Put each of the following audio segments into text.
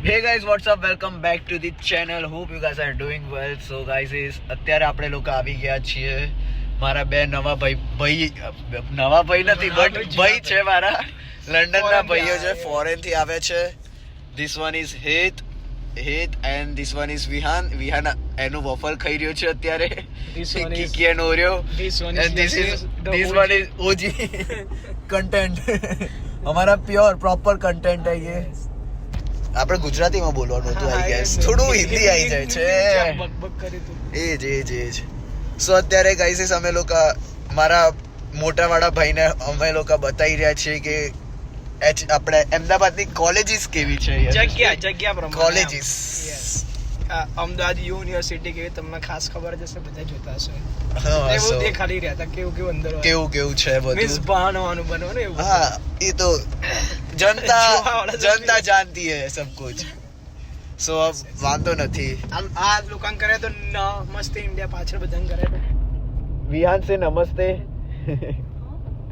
Hey guys, what's up? Welcome back to the channel. Hope you guys are doing well. So guys, અત્યારે આપણે લોકો આવી ગયા છીએ મારા બે નવા ભાઈ નથી બટ ભાઈ છે મારા લંડનના ભાઈઓ છે, ફોરેન થી આવે છે. This one is Heath and this one is Vihan. એનું વોફલ ખાઈ રહ્યો છે અત્યારે. Kiki and Oreo. And this one is OG content. हमारा प्योर प्रॉपर कंटेंट है ये. આપણે ગુજરાતીમાં બોલવાનું હતું આઈ ગેસ, થોડું હિન્દી આવી જાય છે. એ જ સો અત્યારે ગાઈસ અમે લોકો મારા મોટાવાળા ભાઈને અમે લોકો બતાવી રહ્યા છીએ કે આપણે અમદાવાદની કોલેજીસ કેવી છે. જગ્યા પ્રમાણે કોલેજીસ અમદાવાદ યુનિવર્સિટી કેવી તમને ખાસ ખબર જ હશે, બધા જોતા હશે. હા, એવું દેખાડી રહ્યા હતા કેવું અંદર કેવું છે મીન્સ બધું. બહાનવાનું બનવાનું એવું. હા, એ તો जनता जानती है सब कुछ. સો વાંધો નથી. આમ આ લોકાન કરે તો નમસ્તે ઇન્ડિયા પાછળ બધાને કરે તો વિહાન સે નમસ્તે.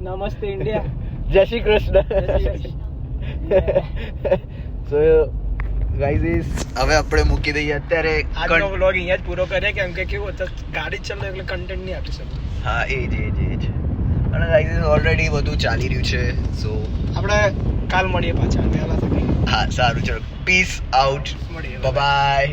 નમસ્તે ઇન્ડિયા. જય શ્રી કૃષ્ણ. સો ગાઈઝ હવે આપણે મૂકી દઈએ અત્યારે. આજનો વ્લોગ અહીંયા જ પૂરો કરીએ કેમ કે કેવું હતું ગાડી ચાલે એટલે કન્ટેન્ટ નહીં આપી શકું. હા, એ જ અને ગાઈઝ ઓલરેડી બધું ચાલી રહ્યું છે. સો આપણે કાલ મળીએ પાછા વહેલા થકી. હા, સારું, ચલો, પીસ આઉટ, મળીએ. બાય.